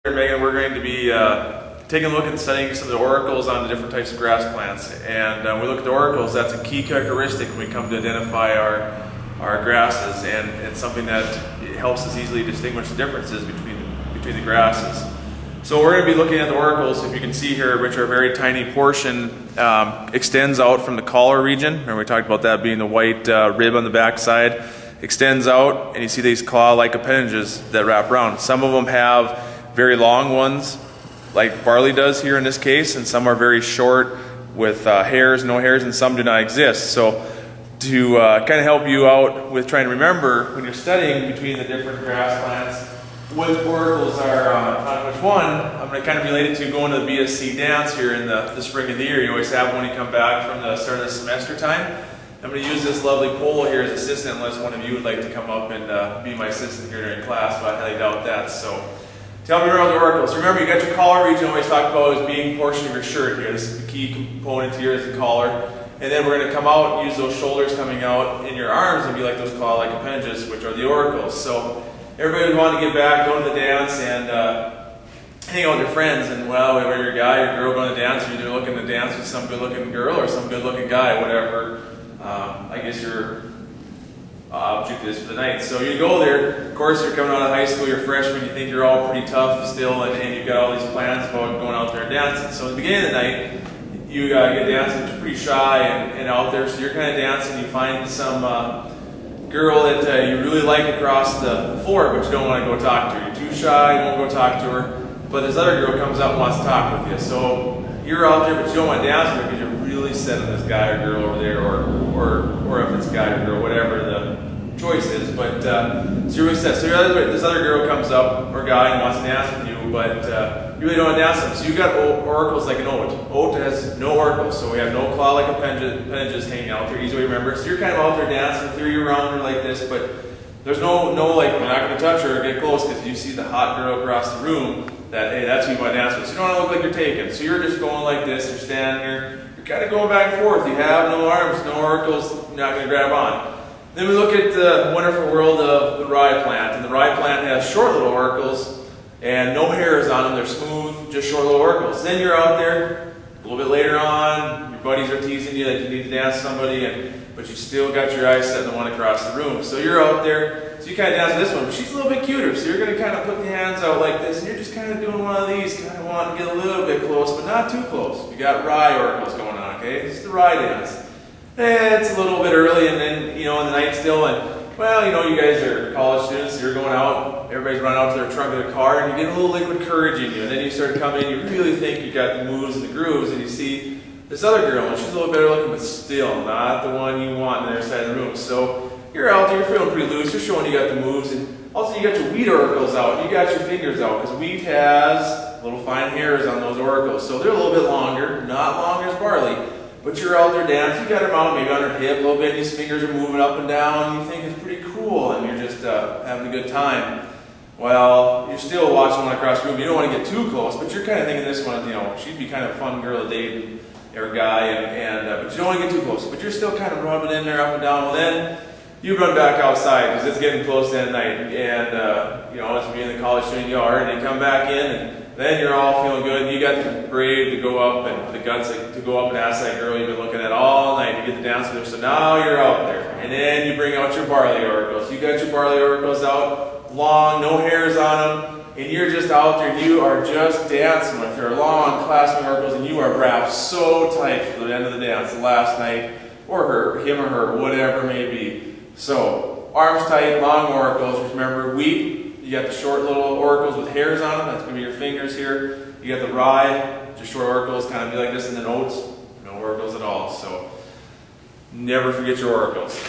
Megan, we're going to be taking a look and studying some of the oracles on the different types of grass plants. And when we look at the oracles, that's a key characteristic when we come to identify our grasses, and it's something that helps us easily distinguish the differences between the grasses. So we're going to be looking at the oracles, if you can see here, which are a very tiny portion, extends out from the collar region. Remember we talked about that being the white rib on the back side. Extends out, and you see these claw-like appendages that wrap around. Some of them have very long ones, like barley does here in this case, and some are very short with hairs, no hairs, and some do not exist. So to kind of help you out with trying to remember when you're studying between the different grass plants, what oracles are on which one, I'm going to kind of relate it to going to the BSC dance here in the spring of the year. You always have when you come back from the start of the semester time. I'm going to use this lovely pole here as assistant unless one of you would like to come up and be my assistant here during class, but I highly doubt that. So tell me around the oracles. Remember, you got your collar region I always talk about as being a portion of your shirt here. This is the key component here is the collar. And then we're going to come out and use those shoulders coming out in your arms and be like those claw-like appendages, which are the oracles. So everybody would want to get back, go to the dance, and hang out with your friends. And well, whether you're a guy or a girl going to the dance, you're either looking to dance with some good-looking girl or some good-looking guy, whatever I guess your object is for the night. So you go there, of course you're coming out of high school, you're a freshman, you think you're all pretty tough still, and you've got all these plans about going out there and dancing. So at the beginning of the night, you get dancing, you're pretty shy and out there, so you're kind of dancing, you find some girl that you really like across the floor, but you don't want to go talk to her. You're too shy, you won't go talk to her, but this other girl comes up and wants to talk with you. So you're out there, but you don't want to dance with her because you're really set on this guy or girl over there, or if it's guy or girl, whatever the choice is. But so you're really set. So this other girl comes up, or guy, and wants to dance with you, but you really don't want to dance with them. So you've got oracles like an oat. Oat has no oracles, so we have no claw-like appendages hanging out there, easy to remember. So you're kind of out there dancing, through you around her like this, but there's no like, we're not going to touch her or get close because you see the hot girl across the room that, hey, that's who you want to dance with. So you don't want to look like you're taken. So you're just going like this, you're standing here, you're kind of going back and forth. You have no arms, no oracles, you're not going to grab on. Then we look at the wonderful world of the rye plant. And the rye plant has short little oracles and no hairs on them. They're smooth, just short little oracles. Then you're out there, a little bit later on, your buddies are teasing you that you need to dance with somebody, but you still got your eyes set on the one across the room. So you're out there, so you kind of dance with this one, but she's a little bit cuter. So you're going to kind of put the hands out like this, and you're just kind of doing one of these, kind of wanting to get a little bit close, but not too close. You got rye oracles going on, okay? This is the rye dance. It's a little bit early, and then, you know, in the night still, and, well, you know, you guys are college students, you're going out, everybody's running out to their trunk of their car, and you get a little liquid courage in you, and then you start coming in, you really think you got the moves and the grooves, and you see this other girl, and she's a little better looking, but still not the one you want on the other side of the room. So you're out there, you're feeling pretty loose, you're showing you got the moves, and also you got your wheat oracles out, you got your fingers out, because wheat has little fine hairs on those oracles, so they're a little bit longer, not long as barley. But you're out there dancing, you got her mount maybe on her hip a little bit, and these fingers are moving up and down, and you think it's pretty cool, and you're just having a good time. Well, you're still watching one across the room, you don't want to get too close, but you're kind of thinking this one, you know, she'd be kind of a fun girl to date, or guy, but you don't want to get too close, but you're still kind of rubbing in there up and down. Well then, you run back outside, because it's getting close to the end of the night, and you know, it's being in the college student yard, and you come back in, and then you're all feeling good, and you got the brave to go up and the guts to go up and ask that girl you've been looking at all night to get the dance with her. So now you're out there, and then you bring out your barley oracles. You got your barley oracles out, long, no hairs on them, and you're just out there, and you are just dancing with her, long, clasping oracles, and you are wrapped so tight for the end of the dance, the last night, or her, him or her, whatever it may be. So arms tight, long oracles. Remember, wheat. You got the short little oracles with hairs on them, that's going to be your fingers here. You got the rye, just short oracles, kind of be like this, and then oats, no oracles at all. So never forget your oracles.